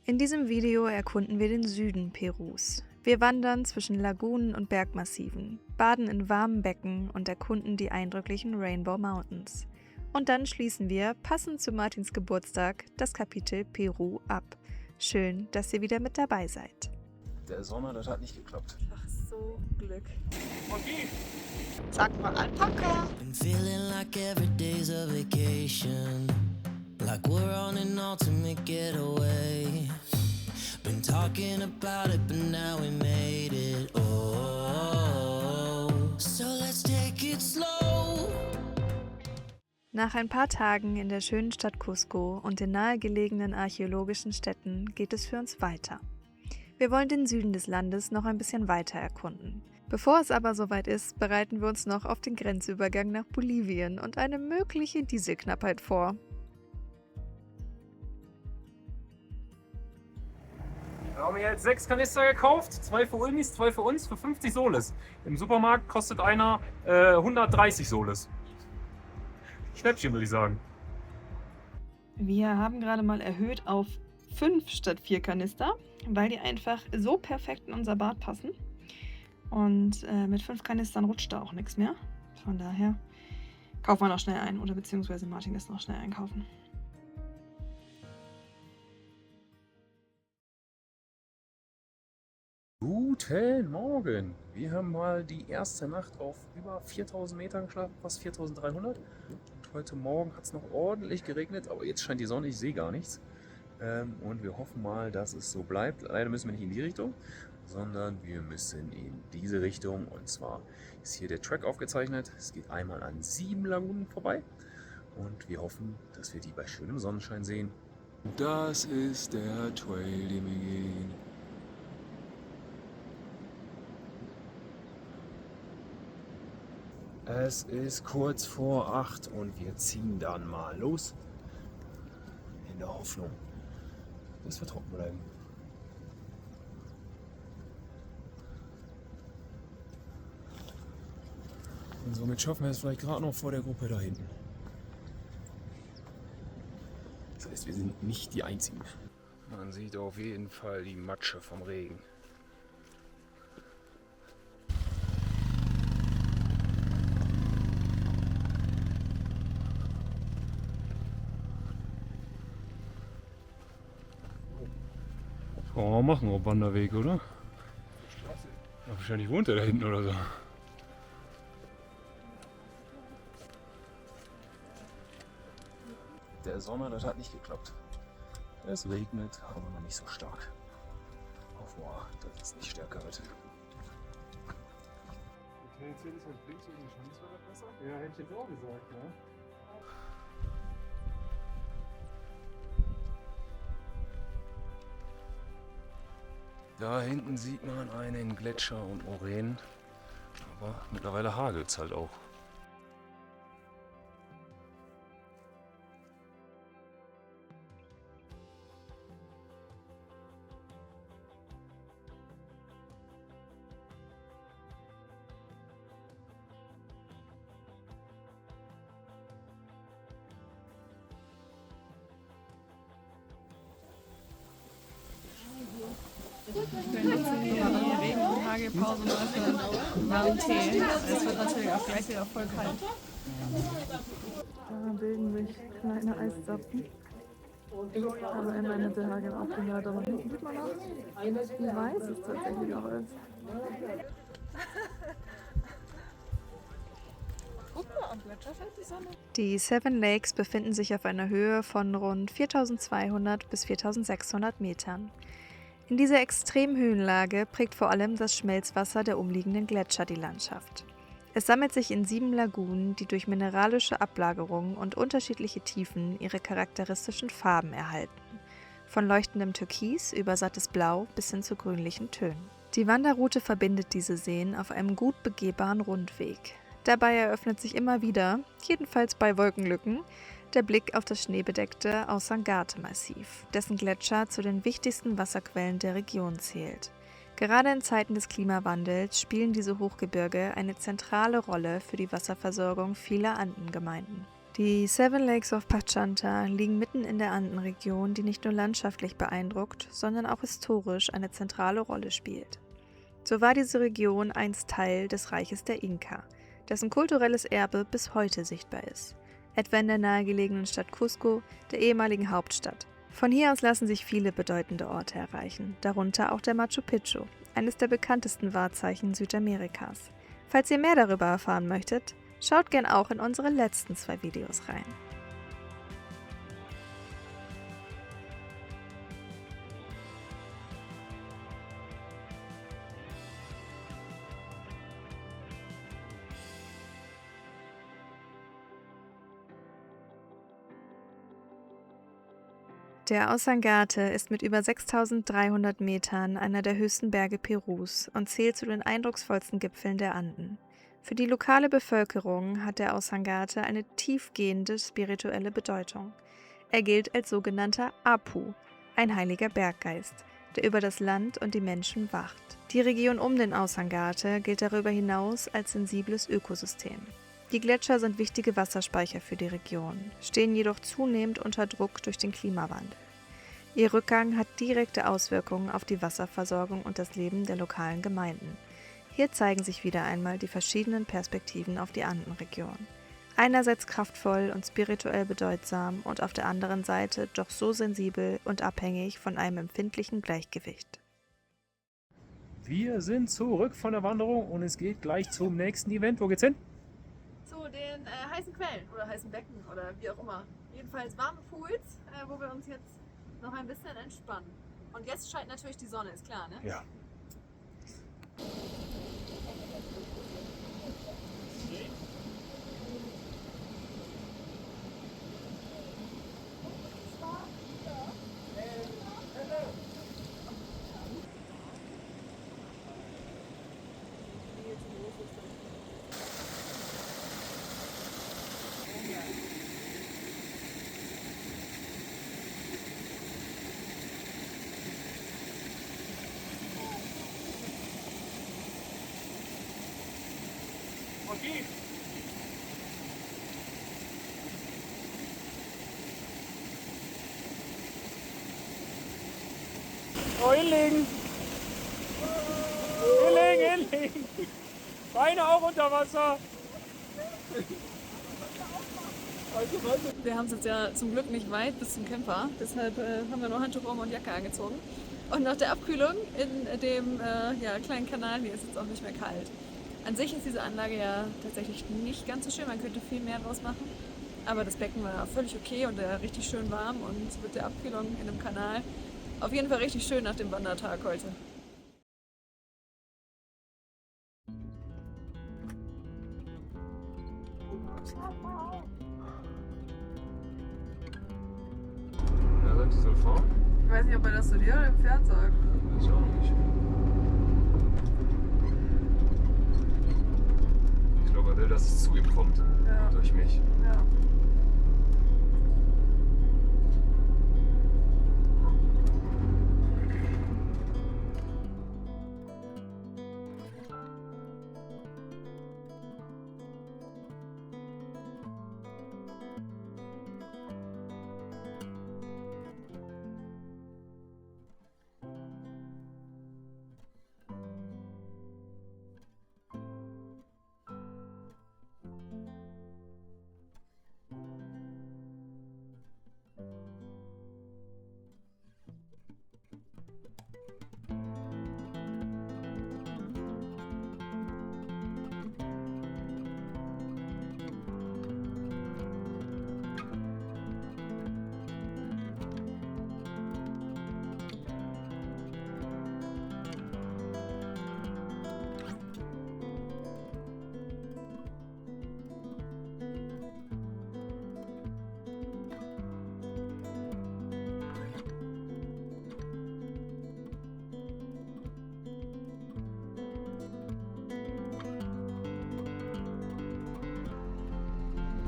In diesem Video erkunden wir den Süden Perus. Wir wandern zwischen Lagunen und Bergmassiven, baden in warmen Becken und erkunden die eindrücklichen Rainbow Mountains. Und dann schließen wir, passend zu Martins Geburtstag, das Kapitel Peru ab. Schön, dass ihr wieder mit dabei seid. Der Sommer, das hat nicht geklappt. Ach, so Glück. Okay. Sag mal Alpaka. I'm feeling like every day's a vacation, like we're on an ultimate getaway. Been talking about it, but now we made it. Oh, so let's take it slow. Nach ein paar Tagen in der schönen Stadt Cusco und den nahegelegenen archäologischen Städten geht es für uns weiter. Wir wollen den Süden des Landes noch ein bisschen weiter erkunden. Bevor es aber soweit ist, bereiten wir uns noch auf den Grenzübergang nach Bolivien und eine mögliche Dieselknappheit vor. Wir haben hier jetzt 6 Kanister gekauft, 2 für Ulmis, 2 für uns, für 50 Soles. Im Supermarkt kostet einer 130 Soles. Schnäppchen, würde ich sagen. Wir haben gerade mal erhöht auf 5 statt 4 Kanister, weil die einfach so perfekt in unser Bad passen. Und mit 5 Kanistern rutscht da auch nichts mehr. Von daher kaufen wir noch schnell ein oder beziehungsweise Martin lässt noch schnell einkaufen. Guten Morgen! Wir haben mal die erste Nacht auf über 4000 Meter geschlafen, fast 4300. Und heute Morgen hat es noch ordentlich geregnet, aber jetzt scheint die Sonne, ich sehe gar nichts. Und wir hoffen mal, dass es so bleibt. Leider müssen wir nicht in die Richtung, sondern wir müssen in diese Richtung. Und zwar ist hier der Track aufgezeichnet. Es geht einmal an 7 Lagunen vorbei. Und wir hoffen, dass wir die bei schönem Sonnenschein sehen. Das ist der Trail, den wir gehen. Es ist kurz vor 8 und wir ziehen dann mal los. In der Hoffnung, dass wir trocken bleiben. Und somit schaffen wir es vielleicht gerade noch vor der Gruppe da hinten. Das heißt, wir sind nicht die Einzigen. Man sieht auf jeden Fall die Matsche vom Regen. Kann man mal machen auf Wanderweg, oder? Ja, wahrscheinlich wohnt er da hinten oder so. Der Sommer, das hat nicht geklappt. Es regnet, aber noch nicht so stark. Hoffen wir, dass es nicht stärker wird. Okay, jetzt hätte ich halt links und die Chance wäre besser. Ja, hätte ich jetzt auch gesagt, ne? Da hinten sieht man einen Gletscher und Moränen, aber mittlerweile hagelt es halt auch. Regenhagelpause mal für einen warmen Tee. Es wird natürlich auch gleich wieder voll kalt. Da bilden sich kleine Eiszapfen. Aber in der Mitte hageln auch die Leute. Aber hinten sieht man auch, wie weiß es tatsächlich auch ist. Die Seven Lakes befinden sich auf einer Höhe von rund 4200 bis 4600 Metern. In dieser extremen Höhenlage prägt vor allem das Schmelzwasser der umliegenden Gletscher die Landschaft. Es sammelt sich in 7 Lagunen, die durch mineralische Ablagerungen und unterschiedliche Tiefen ihre charakteristischen Farben erhalten. Von leuchtendem Türkis über sattes Blau bis hin zu grünlichen Tönen. Die Wanderroute verbindet diese Seen auf einem gut begehbaren Rundweg. Dabei eröffnet sich immer wieder, jedenfalls bei Wolkenlücken, der Blick auf das schneebedeckte Ausangate-Massiv, dessen Gletscher zu den wichtigsten Wasserquellen der Region zählt. Gerade in Zeiten des Klimawandels spielen diese Hochgebirge eine zentrale Rolle für die Wasserversorgung vieler Andengemeinden. Die Seven Lakes of Pachanta liegen mitten in der Andenregion, die nicht nur landschaftlich beeindruckt, sondern auch historisch eine zentrale Rolle spielt. So war diese Region einst Teil des Reiches der Inka, dessen kulturelles Erbe bis heute sichtbar ist, etwa in der nahegelegenen Stadt Cusco, der ehemaligen Hauptstadt. Von hier aus lassen sich viele bedeutende Orte erreichen, darunter auch der Machu Picchu, eines der bekanntesten Wahrzeichen Südamerikas. Falls ihr mehr darüber erfahren möchtet, schaut gern auch in unsere letzten 2 Videos rein. Der Ausangate ist mit über 6.300 Metern einer der höchsten Berge Perus und zählt zu den eindrucksvollsten Gipfeln der Anden. Für die lokale Bevölkerung hat der Ausangate eine tiefgehende spirituelle Bedeutung. Er gilt als sogenannter Apu, ein heiliger Berggeist, der über das Land und die Menschen wacht. Die Region um den Ausangate gilt darüber hinaus als sensibles Ökosystem. Die Gletscher sind wichtige Wasserspeicher für die Region, stehen jedoch zunehmend unter Druck durch den Klimawandel. Ihr Rückgang hat direkte Auswirkungen auf die Wasserversorgung und das Leben der lokalen Gemeinden. Hier zeigen sich wieder einmal die verschiedenen Perspektiven auf die Andenregion. Einerseits kraftvoll und spirituell bedeutsam und auf der anderen Seite doch so sensibel und abhängig von einem empfindlichen Gleichgewicht. Wir sind zurück von der Wanderung und es geht gleich zum nächsten Event. Wo geht's hin? Zu den heißen Quellen oder heißen Becken oder wie auch immer. Jedenfalls warme Pools, wo wir uns jetzt noch ein bisschen entspannen. Und jetzt scheint natürlich die Sonne, ist klar, ne? Ja. Okay. Oh, hinlegen! Hinlegen! Beine auch unter Wasser! Wir haben es jetzt ja zum Glück nicht weit bis zum Camper, deshalb haben wir nur Handtuch um und Jacke angezogen. Und nach der Abkühlung in dem kleinen Kanal hier ist es jetzt auch nicht mehr kalt. An sich ist diese Anlage ja tatsächlich nicht ganz so schön, man könnte viel mehr draus machen. Aber das Becken war völlig okay und richtig schön warm und mit der Abkühlung in dem Kanal auf jeden Fall richtig schön nach dem Wandertag heute. Ja, sagt, die soll fahren? Ich weiß nicht, ob er das zu dir oder dem Pferd sagt. Weiß ich auch nicht. Ich glaube, er will, dass es zu ihm kommt. Ja. Durch mich. Ja.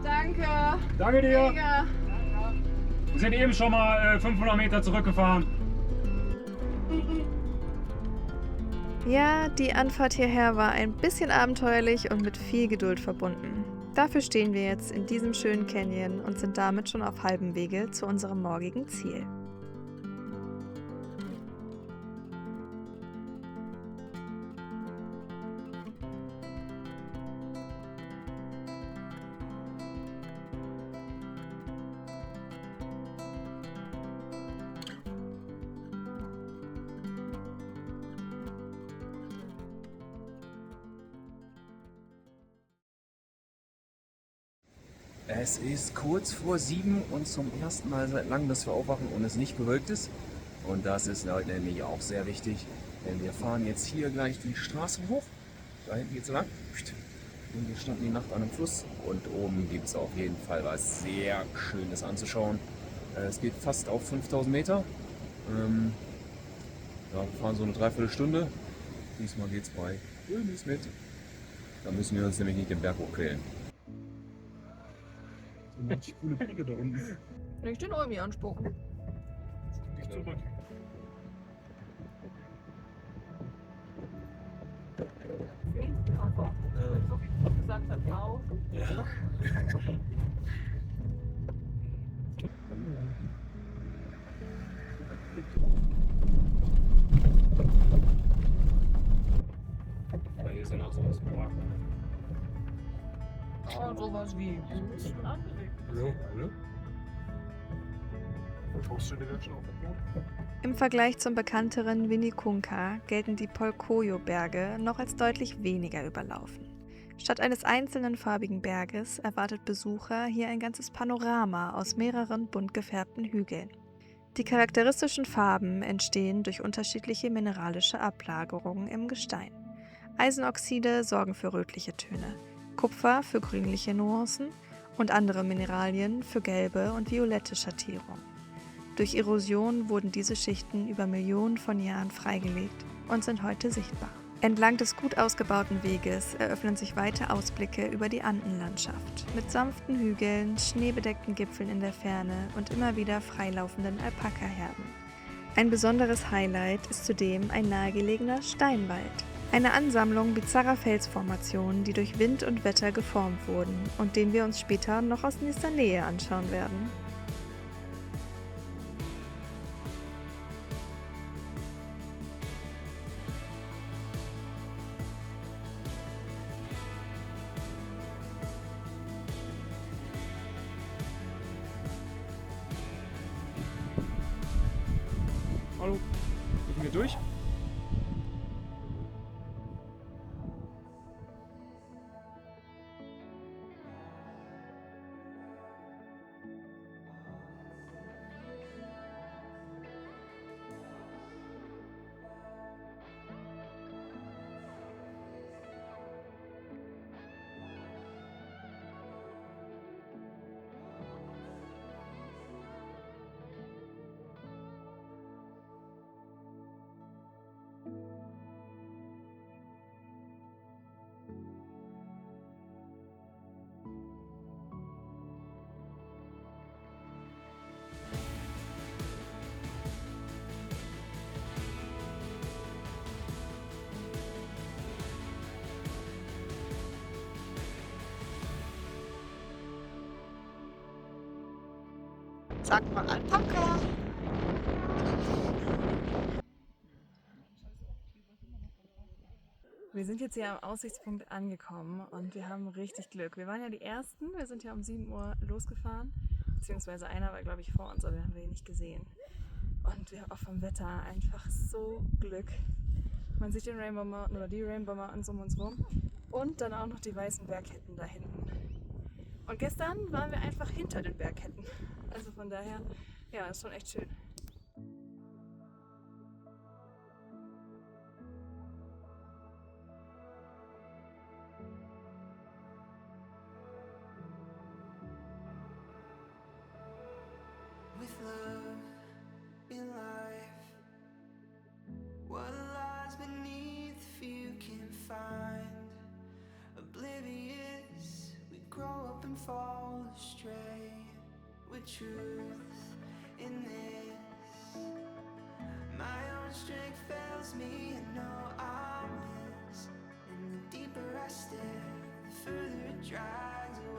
Danke. Danke dir. Mega. Wir sind eben schon mal 500 Meter zurückgefahren. Ja, die Anfahrt hierher war ein bisschen abenteuerlich und mit viel Geduld verbunden. Dafür stehen wir jetzt in diesem schönen Canyon und sind damit schon auf halbem Wege zu unserem morgigen Ziel. Es ist kurz vor 7 und zum ersten Mal seit langem, dass wir aufwachen und es nicht bewölkt ist. Und das ist heute nämlich auch sehr wichtig, denn wir fahren jetzt hier gleich die Straße hoch. Da hinten geht's lang. Und wir standen die Nacht an einem Fluss und oben gibt es auf jeden Fall was sehr Schönes anzuschauen. Es geht fast auf 5000 Meter. Ja, wir fahren so eine Dreiviertelstunde. Diesmal geht es bei Ölis mit. Da müssen wir uns nämlich nicht den Berg hochquälen. So manche coole Brücke da unten. Nicht den Olmi anspucken. Nicht zurück. So wie ich gesagt habe, auch. Hier ist ja noch sowas gebracht. Oh, sowas wie. Ja, ne? Baustelle wird schon aufgebaut. Im Vergleich zum bekannteren Winnekunka gelten die Polkojo-Berge noch als deutlich weniger überlaufen. Statt eines einzelnen farbigen Berges erwartet Besucher hier ein ganzes Panorama aus mehreren bunt gefärbten Hügeln. Die charakteristischen Farben entstehen durch unterschiedliche mineralische Ablagerungen im Gestein. Eisenoxide sorgen für rötliche Töne, Kupfer für grünliche Nuancen und andere Mineralien für gelbe und violette Schattierungen. Durch Erosion wurden diese Schichten über Millionen von Jahren freigelegt und sind heute sichtbar. Entlang des gut ausgebauten Weges eröffnen sich weite Ausblicke über die Andenlandschaft mit sanften Hügeln, schneebedeckten Gipfeln in der Ferne und immer wieder freilaufenden Alpaka-Herden. Ein besonderes Highlight ist zudem ein nahegelegener Steinwald. Eine Ansammlung bizarrer Felsformationen, die durch Wind und Wetter geformt wurden und den wir uns später noch aus nächster Nähe anschauen werden. Hallo, gehen wir durch? Sag mal Alpaka. Wir sind jetzt hier am Aussichtspunkt angekommen und wir haben richtig Glück. Wir waren ja die Ersten, wir sind ja um 7 Uhr losgefahren, beziehungsweise einer war glaube ich vor uns, aber wir haben ihn nicht gesehen. Und wir haben auch vom Wetter einfach so Glück. Man sieht den Rainbow Mountain oder die Rainbow Mountains um uns rum und dann auch noch die weißen Bergketten da hinten. Und gestern waren wir einfach hinter den Bergketten. Also von daher, ja, ist schon echt schön. With love in life, what lies beneath few can find. Oblivious, we grow up and fall astray. With truth in this, my own strength fails me, and know I miss. And the deeper I stare, the further it drags away.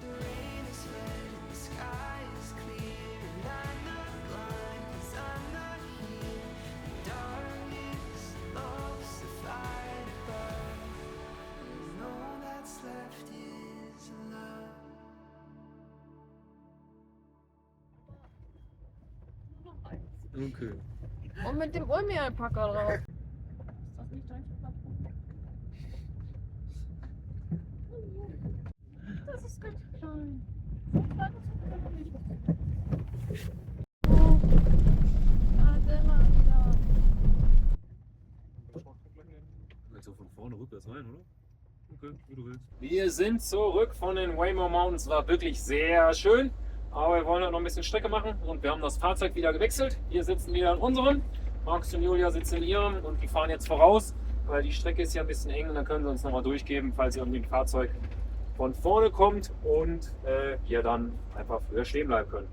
The rain is red and the sky is clear, and I'm not blind 'cause I'm not here. Darkness loves the fight above, and all that's left is love. Okay. Und mit dem Ulmi-Alpaka drauf. Ist das nicht dein Patronen? Das ist ganz klein. So klein ist es nicht. Oh. Warte mal wieder. Also von vorne rückwärts rein, oder? Okay, wie du willst. Wir sind zurück von den Waymo Mountains. War wirklich sehr schön. Aber wir wollen noch ein bisschen Strecke machen und wir haben das Fahrzeug wieder gewechselt. Wir sitzen wieder in unserem. Markus und Julia sitzen in ihrem und die fahren jetzt voraus, weil die Strecke ist ja ein bisschen eng und dann können sie uns nochmal durchgeben, falls irgendwie ein Fahrzeug von vorne kommt und wir dann einfach früher stehen bleiben können.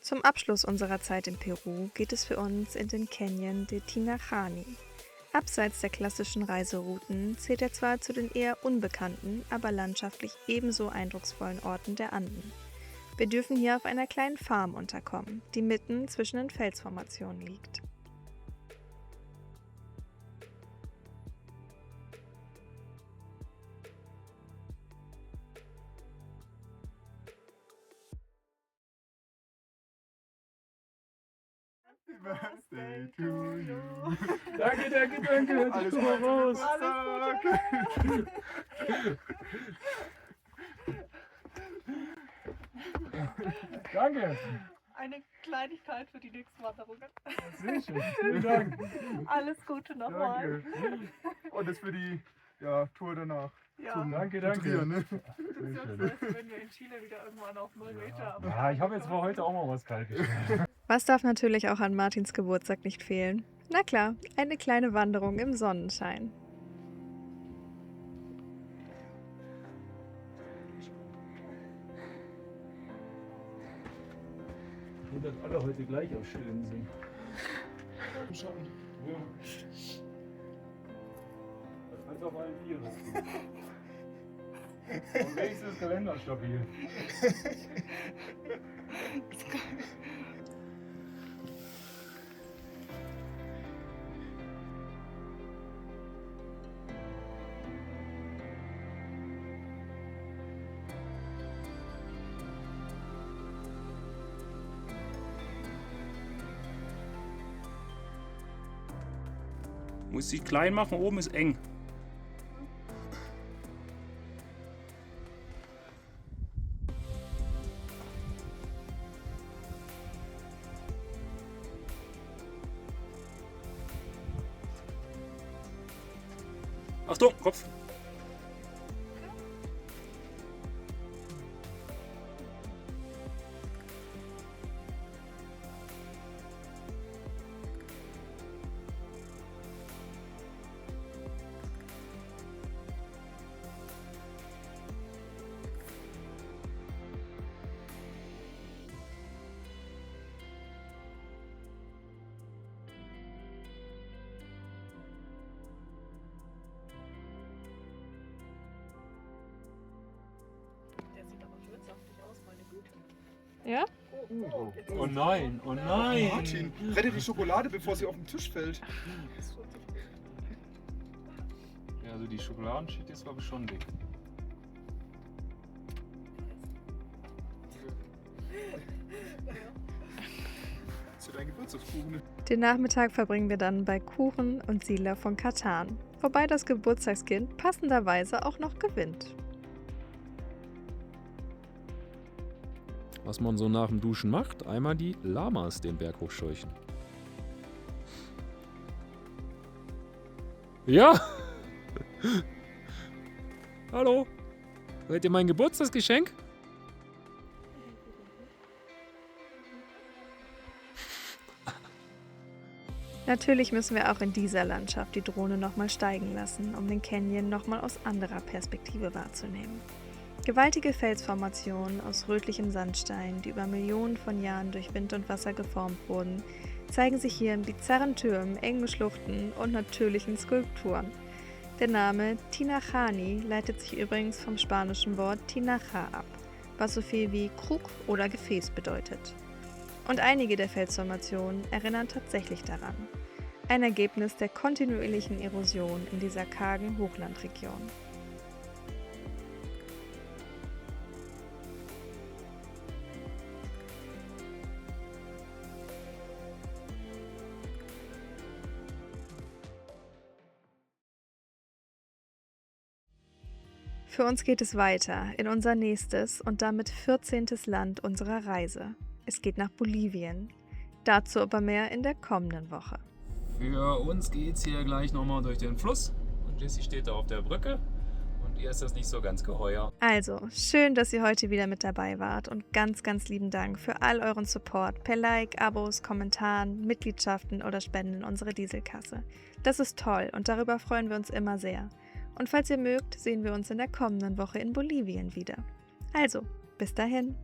Zum Abschluss unserer Zeit in Peru geht es für uns in den Canyon de Tinajani. Abseits der klassischen Reiserouten zählt er zwar zu den eher unbekannten, aber landschaftlich ebenso eindrucksvollen Orten der Anden. Wir dürfen hier auf einer kleinen Farm unterkommen, die mitten zwischen den Felsformationen liegt. Birthday to you. Danke, danke, danke. Alles Guck mal raus. Danke. Eine Kleinigkeit für die nächsten Wanderungen. Sehr schön. Vielen Dank. Alles Gute nochmal. Danke. Und das für die Tour danach. Ja. Zum Danke, Hydrieren, danke. ne? Das ist ja so, als wenn wir in Chile wieder irgendwann auf 0 Meter. Aber Ja, ich habe jetzt für heute auch mal was kalt gestellt. Was darf natürlich auch an Martins Geburtstag nicht fehlen? Na klar, eine kleine Wanderung im Sonnenschein. Und dass alle heute gleich auf schön sind. Schon. Ja. Als auf allen Vieren. Und wenigstens ist Kalender stabil. Muss dich klein machen, oben ist eng. Achtung, Kopf. der sieht aber schön saftig aus, meine Güte. Ja? Oh nein, oh nein. Martin, rette die Schokolade, bevor sie auf den Tisch fällt. Ja, also die Schokoladenschicht ist glaube ich schon dick. Zu deinem Geburtstagskuchen. Den Nachmittag verbringen wir dann bei Kuchen und Siedler von Katan, wobei das Geburtstagskind passenderweise auch noch gewinnt. was man so nach dem Duschen macht. Einmal die Lamas den Berg hochscheuchen. Ja! Hallo? Seid ihr mein Geburtstagsgeschenk? Natürlich müssen wir auch in dieser Landschaft die Drohne nochmal steigen lassen, um den Canyon nochmal aus anderer Perspektive wahrzunehmen. Gewaltige Felsformationen aus rötlichem Sandstein, die über Millionen von Jahren durch Wind und Wasser geformt wurden, zeigen sich hier in bizarren Türmen, engen Schluchten und natürlichen Skulpturen. Der Name Tinajani leitet sich übrigens vom spanischen Wort Tinaja ab, was so viel wie Krug oder Gefäß bedeutet. Und einige der Felsformationen erinnern tatsächlich daran. Ein Ergebnis der kontinuierlichen Erosion in dieser kargen Hochlandregion. Für uns geht es weiter in unser nächstes und damit 14. Land unserer Reise. Es geht nach Bolivien. Dazu aber mehr in der kommenden Woche. Für uns geht's hier gleich nochmal durch den Fluss. Und Jessie steht da auf der Brücke. Und ihr ist das nicht so ganz geheuer. Also, schön, dass ihr heute wieder mit dabei wart und ganz, ganz lieben Dank für all euren Support per Like, Abos, Kommentaren, Mitgliedschaften oder Spenden in unsere Dieselkasse. Das ist toll und darüber freuen wir uns immer sehr. Und falls ihr mögt, sehen wir uns in der kommenden Woche in Bolivien wieder. Also, bis dahin.